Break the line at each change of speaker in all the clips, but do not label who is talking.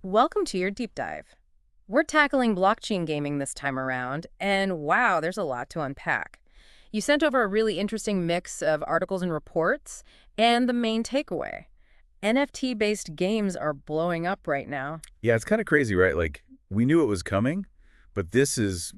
Welcome to your deep dive. We're tackling blockchain gaming this time around, and wow, there's a lot to unpack. You sent over a really interesting mix of articles and reports, and the main takeaway. NFT-based games are blowing up right now.
Yeah, it's kind of crazy, right? Like, we knew it was coming, but this is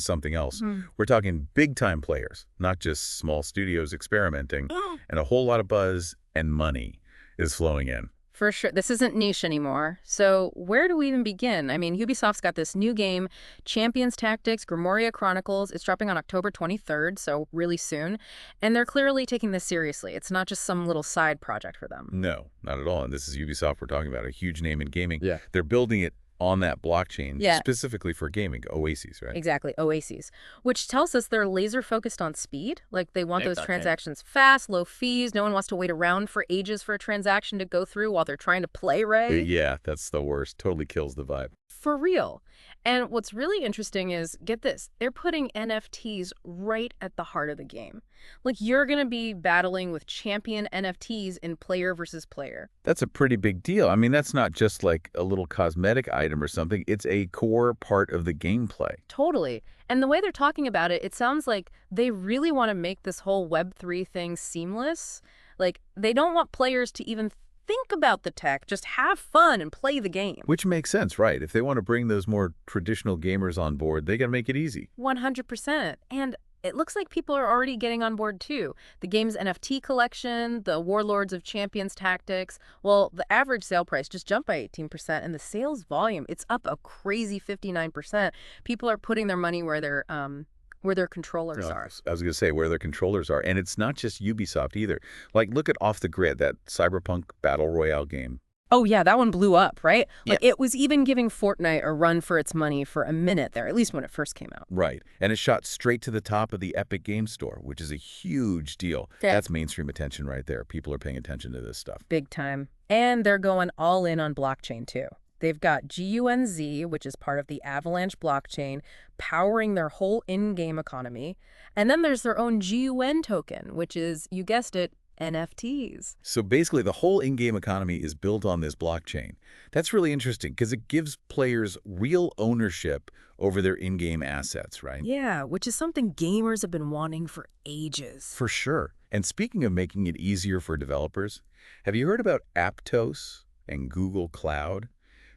something else.
Hmm.
We're talking big-time players, not just small studios experimenting, and a whole lot of buzz and money is flowing in.
For sure, this isn't niche anymore. So where do we even begin? I mean, Ubisoft's got this new game, Champions Tactics, Grimoria Chronicles. It's dropping on October 23rd, so really soon. And they're clearly taking this seriously. It's not just some little side project for them.
No, not at all. And this is Ubisoft we're talking about, a huge name in gaming.
Yeah.
They're building it on that blockchain
Yeah.
specifically for gaming, Oases, right?
Exactly, Oases, which tells us they're laser focused on speed. Like they want
Yeah,
those
okay.
transactions fast, low fees. No one wants to wait around for ages for a transaction to go through while they're trying to play, right?
Yeah, that's the worst. Totally kills the vibe.
For real. And what's really interesting is, get this, they're putting NFTs right at the heart of the game. Like you're going to be battling with champion NFTs in player versus player.
That's a pretty big deal. I mean, that's not just like a little cosmetic item or something. It's a core part of the gameplay.
Totally. And the way they're talking about it, it sounds like they really want to make this whole Web3 thing seamless. Like they don't want players to even think about the tech, just have fun and play the game.
Which makes sense, right? If they want to bring those more traditional gamers on board, they got to make it easy.
100%. And it looks like people are already getting on board too. The game's NFT collection, the Warlords of Champions tactics. Well, the average sale price just jumped by 18%, and the sales volume, it's up a crazy 59%. People are putting their money where their controllers are.
I was going to say where their controllers are. And it's not just Ubisoft either. Like, look at Off the Grid, that cyberpunk battle royale game.
Oh yeah, that one blew up, right?
Yeah.
Like it was even giving Fortnite a run for its money for a minute there, at least when it first came out.
Right. And it shot straight to the top of the Epic Game Store, which is a huge deal.
Yeah.
That's mainstream attention right there. People are paying attention to this stuff.
Big time. And they're going all in on blockchain too. They've got GUNZ, which is part of the Avalanche blockchain, powering their whole in-game economy. And then there's their own GUN token, which is, you guessed it, NFTs.
So basically, the whole in-game economy is built on this blockchain. That's really interesting because it gives players real ownership over their in-game assets, right?
Yeah, which is something gamers have been wanting for ages.
For sure. And speaking of making it easier for developers, have you heard about Aptos and Google Cloud?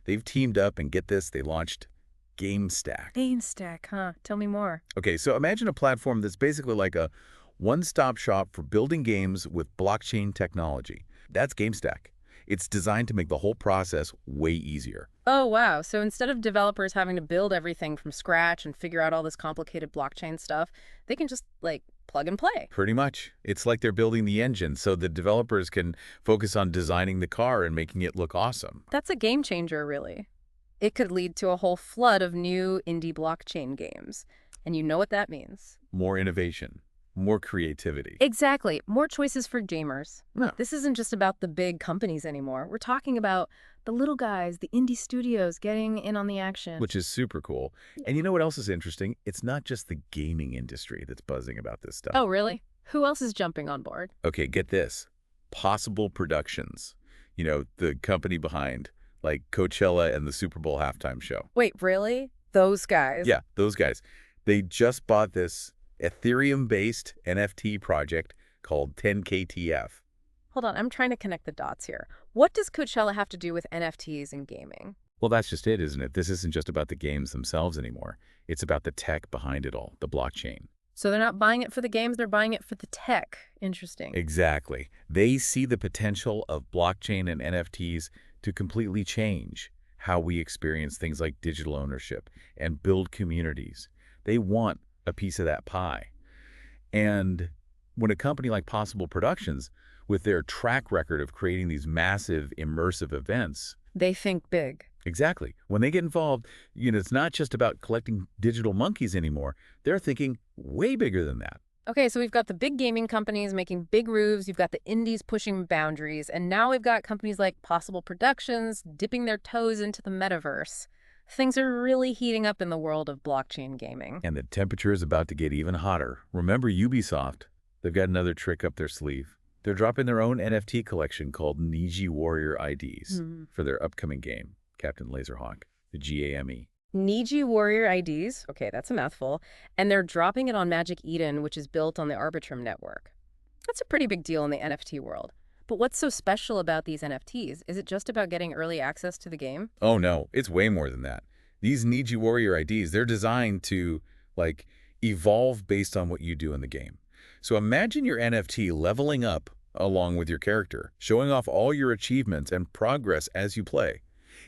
They've teamed up, and get this, they launched GameStack.
GameStack, huh? Tell me more.
Okay, so imagine a platform that's basically like a one-stop shop for building games with blockchain technology. That's GameStack. It's designed to make the whole process way easier.
Oh, wow. So instead of developers having to build everything from scratch and figure out all this complicated blockchain stuff, they can just, like, plug and play.
Pretty much. It's like they're building the engine so the developers can focus on designing the car and making it look awesome.
That's a game changer, really. It could lead to a whole flood of new indie blockchain games. And you know what that means.
More innovation, more creativity.
Exactly. More choices for gamers.
No.
This isn't just about the big companies anymore. We're talking about the little guys, the indie studios getting in on the action.
Which is super cool. And you know what else is interesting? It's not just the gaming industry that's buzzing about this stuff.
Oh, really? Who else is jumping on board?
Okay, get this. Possible Productions. You know, the company behind, like, Coachella and the Super Bowl halftime show.
Wait, really? Those guys?
Yeah, those guys. They just bought this Ethereum-based NFT project called 10KTF.
Hold on, I'm trying to connect the dots here. What does Coachella have to do with NFTs and gaming?
Well, that's just it, isn't it? This isn't just about the games themselves anymore. It's about the tech behind it all, the blockchain.
So they're not buying it for the games, they're buying it for the tech. Interesting.
Exactly. They see the potential of blockchain and NFTs to completely change how we experience things like digital ownership and build communities. They want a piece of that pie. And when a company like Possible Productions, with their track record of creating these massive immersive events,
They think big.
exactly. When they get involved, you know, it's not just about collecting digital monkeys anymore. They're thinking way bigger than that.
Okay, so we've got the big gaming companies making big moves, you've got the indies pushing boundaries, and now we've got companies like Possible Productions dipping their toes into the metaverse. Things are really heating up in the world of blockchain gaming.
And the temperature is about to get even hotter. Remember Ubisoft? They've got another trick up their sleeve. They're dropping their own NFT collection called Niji Warrior IDs for their upcoming game. Captain Laserhawk, the GAME.
Niji Warrior IDs, okay, that's a mouthful, and they're dropping it on Magic Eden, which is built on the Arbitrum network. That's a pretty big deal in the NFT world. But what's so special about these NFTs? Is it just about getting early access to the game?
Oh no, it's way more than that. These Niji Warrior IDs, they're designed to, like, evolve based on what you do in the game. So imagine your NFT leveling up along with your character, showing off all your achievements and progress as you play.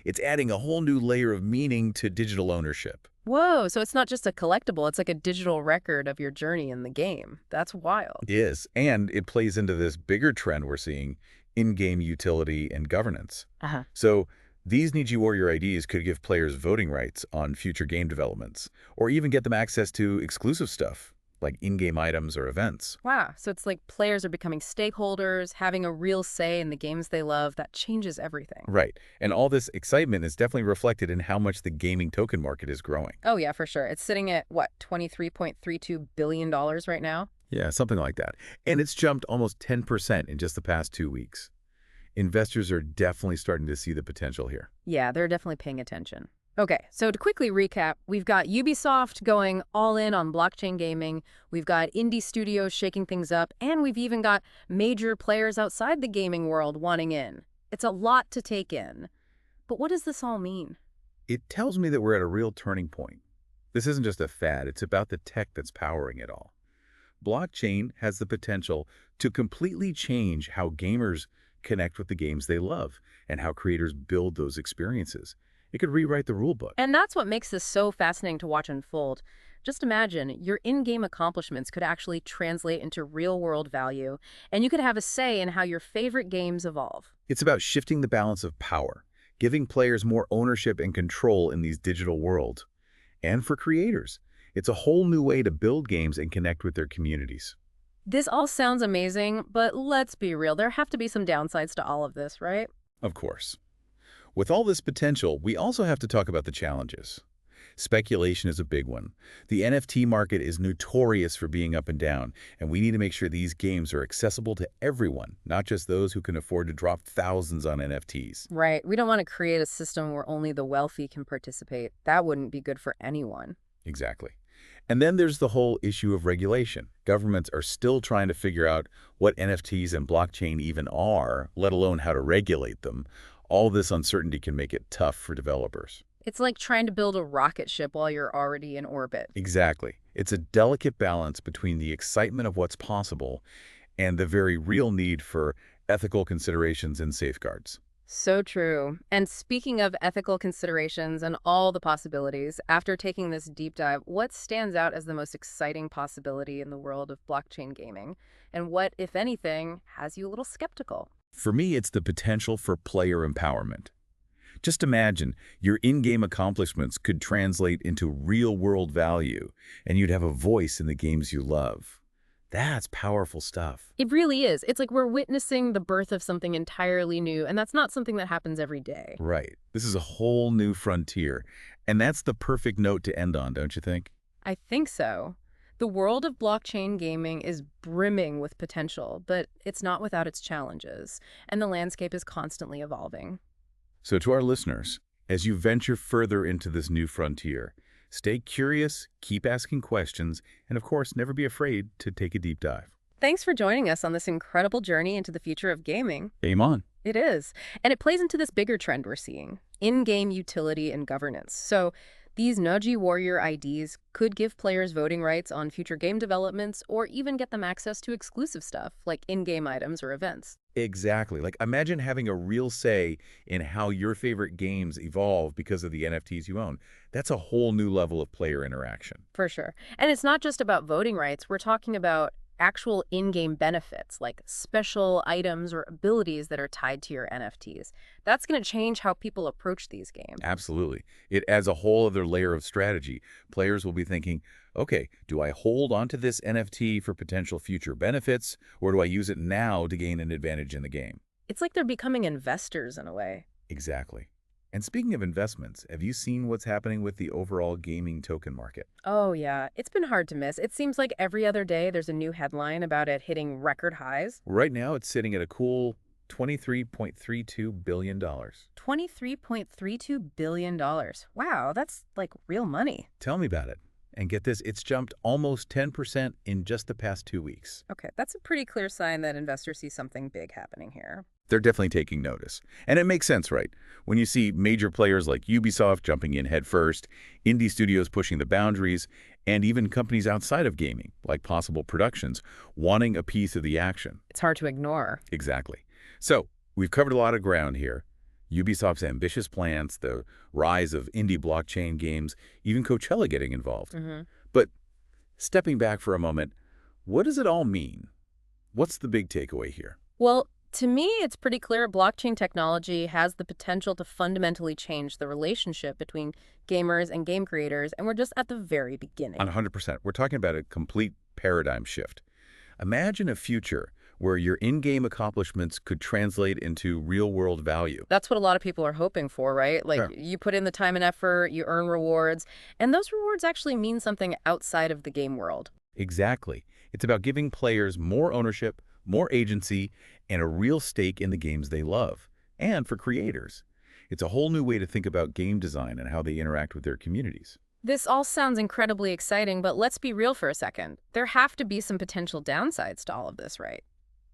It's adding a whole new layer of meaning to digital ownership.
Whoa, so it's not just a collectible, it's like a digital record of your journey in the game. That's wild.
It is, and it plays into this bigger trend we're seeing, in-game utility and governance.
Uh-huh.
So these Niji Warrior IDs could give players voting rights on future game developments, or even get them access to exclusive stuff, like in-game items or events.
Wow, so it's like players are becoming stakeholders, having a real say in the games they love. That changes everything.
Right, and all this excitement is definitely reflected in how much the gaming token market is growing.
Oh, yeah, for sure. It's sitting at, what, $23.32 billion right now?
Yeah, something like that. And it's jumped almost 10% in just the past 2 weeks. Investors are definitely starting to see the potential here.
Yeah, they're definitely paying attention. Okay, so to quickly recap, we've got Ubisoft going all in on blockchain gaming, we've got indie studios shaking things up, and we've even got major players outside the gaming world wanting in. It's a lot to take in. But what does this all mean?
It tells me that we're at a real turning point. This isn't just a fad, it's about the tech that's powering it all. Blockchain has the potential to completely change how gamers connect with the games they love and how creators build those experiences. It could rewrite the rulebook.
And that's what makes this so fascinating to watch unfold. Just imagine, your in-game accomplishments could actually translate into real-world value, and you could have a say in how your favorite games evolve.
It's about shifting the balance of power, giving players more ownership and control in these digital worlds. And for creators, it's a whole new way to build games and connect with their communities.
This all sounds amazing, but let's be real, there have to be some downsides to all of this, right?
Of course. With all this potential, we also have to talk about the challenges. Speculation is a big one. The NFT market is notorious for being up and down, and we need to make sure these games are accessible to everyone, not just those who can afford to drop thousands on NFTs.
Right. We don't want to create a system where only the wealthy can participate. That wouldn't be good for anyone.
Exactly. And then there's the whole issue of regulation. Governments are still trying to figure out what NFTs and blockchain even are, let alone how to regulate them. All this uncertainty can make it tough for developers.
It's like trying to build a rocket ship while you're already in orbit.
Exactly. It's a delicate balance between the excitement of what's possible and the very real need for ethical considerations and safeguards.
So true. And speaking of ethical considerations and all the possibilities, after taking this deep dive, what stands out as the most exciting possibility in the world of blockchain gaming? And what, if anything, has you a little skeptical?
For me, it's the potential for player empowerment. Just imagine your in-game accomplishments could translate into real-world value, and you'd have a voice in the games you love. That's powerful stuff.
It really is. It's like we're witnessing the birth of something entirely new, and that's not something that happens every day.
Right. This is a whole new frontier, and that's the perfect note to end on, don't you think?
I think so. The world of blockchain gaming is brimming with potential, but it's not without its challenges, and the landscape is constantly evolving.
So to our listeners, as you venture further into this new frontier, stay curious, keep asking questions, and of course, never be afraid to take a deep dive.
Thanks for joining us on this incredible journey into the future of gaming.
Game on.
It is. And it plays into this bigger trend we're seeing, in-game utility and governance. So these Niji Warrior IDs could give players voting rights on future game developments or even get them access to exclusive stuff like in-game items or events.
Exactly. Like, imagine having a real say in how your favorite games evolve because of the NFTs you own. That's a whole new level of player interaction.
For sure. And it's not just about voting rights. We're talking about actual in-game benefits like special items or abilities that are tied to your NFTs. That's going to change how people approach these games.
Absolutely. It adds a whole other layer of strategy. Players will be thinking, okay, do I hold onto this NFT for potential future benefits, or do I use it now to gain an advantage in the game?
It's like they're becoming investors in a way.
Exactly. And speaking of investments, have you seen what's happening with the overall gaming token market?
Oh, yeah. It's been hard to miss. It seems like every other day there's a new headline about it hitting record highs.
Right now, it's sitting at a cool $23.32 billion.
$23.32 billion. Wow, that's like real money.
Tell me about it. And get this, it's jumped almost 10% in just the past 2 weeks.
Okay, that's a pretty clear sign that investors see something big happening here.
They're definitely taking notice. And it makes sense, right? When you see major players like Ubisoft jumping in headfirst, indie studios pushing the boundaries, and even companies outside of gaming, like Possible Productions, wanting a piece of the action.
It's hard to ignore.
Exactly. So, we've covered a lot of ground here. Ubisoft's ambitious plans, the rise of indie blockchain games, even Coachella getting involved. But stepping back for a moment, what does it all mean? What's the big takeaway here?
Well, to me, it's pretty clear blockchain technology has the potential to fundamentally change the relationship between gamers and game creators, and we're just at the very beginning.
100%. We're talking about a complete paradigm shift. Imagine a future where your in-game accomplishments could translate into real-world value.
That's what a lot of people are hoping for, right? Like,
Sure.
you put in the time and effort, you earn rewards, and those rewards actually mean something outside of the game world.
Exactly. It's about giving players more ownership, more agency, and a real stake in the games they love. And for creators, it's a whole new way to think about game design and how they interact with their communities.
This all sounds incredibly exciting, but let's be real for a second. There have to be some potential downsides to all of this, right?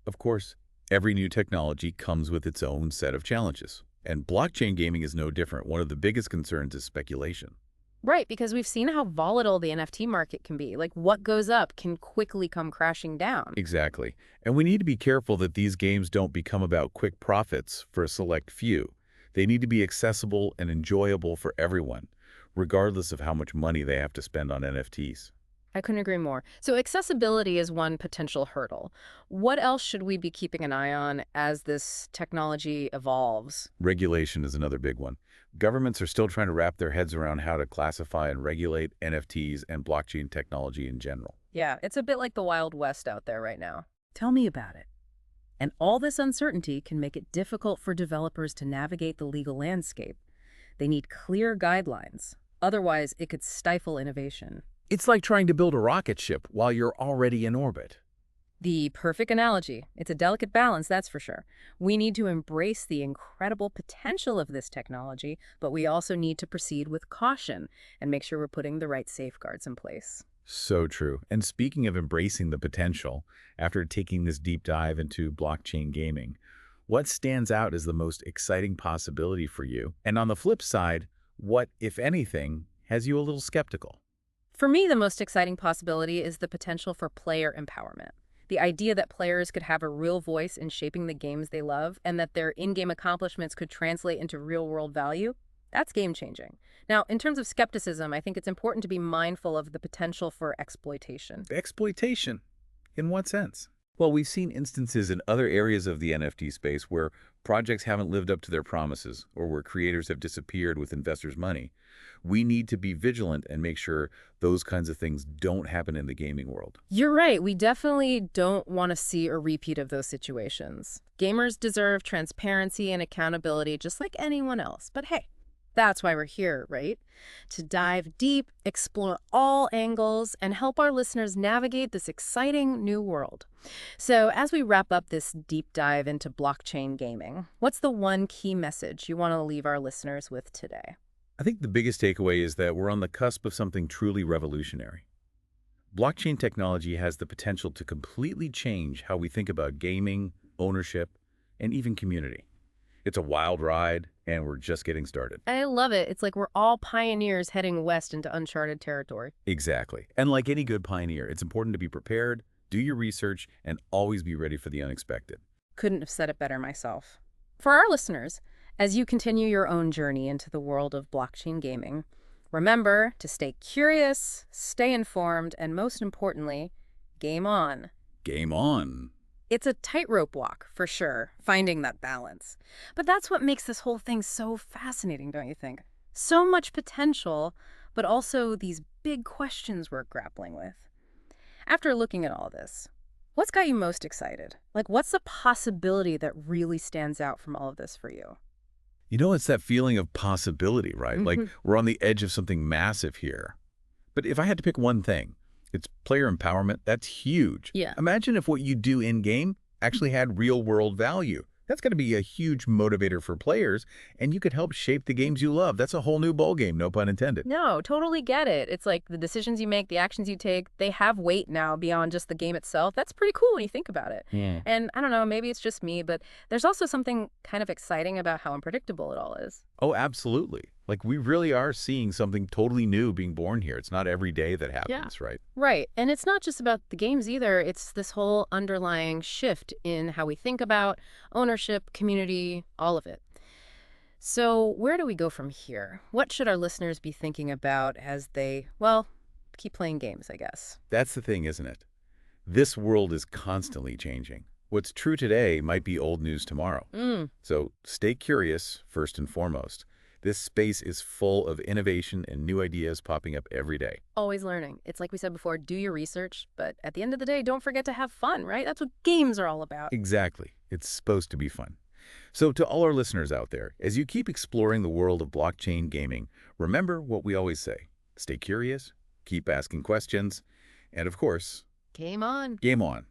Of course, every new technology comes with its own set of challenges. And blockchain gaming is no different. One of the biggest concerns is speculation.
Right, because we've seen how volatile the NFT market can be. Like, what goes up can quickly come crashing down.
Exactly. And we need to be careful that these games don't become about quick profits for a select few. They need to be accessible and enjoyable for everyone, regardless of how much money they have to spend on NFTs.
I couldn't agree more. So accessibility is one potential hurdle. What else should we be keeping an eye on as this technology evolves?
Regulation is another big one. Governments are still trying to wrap their heads around how to classify and regulate NFTs and blockchain technology in general.
Yeah, it's a bit like the Wild West out there right now.
Tell me about it. And all this uncertainty can make it difficult for developers to navigate the legal landscape. They need clear guidelines. Otherwise, it could stifle innovation.
It's like trying to build a rocket ship while you're already in orbit.
The perfect analogy. It's a delicate balance, that's for sure. We need to embrace the incredible potential of this technology, but we also need to proceed with caution and make sure we're putting the right safeguards in place.
So true. And speaking of embracing the potential, after taking this deep dive into blockchain gaming, what stands out as the most exciting possibility for you? And on the flip side, what, if anything, has you a little skeptical?
For me, the most exciting possibility is the potential for player empowerment. The idea that players could have a real voice in shaping the games they love and that their in-game accomplishments could translate into real-world value, that's game-changing. Now, in terms of skepticism, I think it's important to be mindful of the potential for exploitation.
Exploitation? In what sense? Well, we've seen instances in other areas of the NFT space where projects haven't lived up to their promises or where creators have disappeared with investors' money. We need to be vigilant and make sure those kinds of things don't happen in the gaming world.
You're right. We definitely don't want to see a repeat of those situations. Gamers deserve transparency and accountability just like anyone else. But hey, that's why we're here, right? To dive deep, explore all angles, and help our listeners navigate this exciting new world. So as we wrap up this deep dive into blockchain gaming, what's the one key message you want to leave our listeners with today?
I think the biggest takeaway is that we're on the cusp of something truly revolutionary. Blockchain technology has the potential to completely change how we think about gaming, ownership, and even community. It's a wild ride, and we're just getting started.
I love it. It's like we're all pioneers heading west into uncharted territory.
Exactly. And like any good pioneer, it's important to be prepared, do your research, and always be ready for the unexpected.
Couldn't have said it better myself. For our listeners, as you continue your own journey into the world of blockchain gaming, remember to stay curious, stay informed, and most importantly, game on.
Game on.
It's a tightrope walk, for sure, finding that balance. But that's what makes this whole thing so fascinating, don't you think? So much potential, but also these big questions we're grappling with. After looking at all this, what's got you most excited? Like, what's the possibility that really stands out from all of this for you?
You know, it's that feeling of possibility, right? Like
Mhm.
we're on the edge of something massive here. But if I had to pick one thing, it's player empowerment. That's huge.
Yeah.
Imagine if what you do in-game actually had real-world value. That's going to be a huge motivator for players, and you could help shape the games you love. That's a whole new ballgame, no pun intended.
No, totally get it. It's like the decisions you make, the actions you take, they have weight now beyond just the game itself. That's pretty cool when you think about it.
Yeah.
And I don't know, maybe it's just me, but there's also something kind of exciting about how unpredictable it all is.
Oh, absolutely. Like, we really are seeing something totally new being born here. It's not every day that
Yeah.
happens, right?
Right. And it's not just about the games either. It's this whole underlying shift in how we think about ownership, community, all of it. So, where do we go from here? What should our listeners be thinking about as they, well, keep playing games, I guess?
That's the thing, isn't it? This world is constantly changing. What's true today might be old news tomorrow.
Mm,
So stay curious, first and foremost. This space is full of innovation and new ideas popping up every day.
always learning. It's like we said before, do your research, but at the end of the day, don't forget to have fun, right? That's what games are all about.
Exactly. It's supposed to be fun. So to all our listeners out there, as you keep exploring the world of blockchain gaming, remember what we always say. Stay curious, keep asking questions, and of course,
Game on.
game on.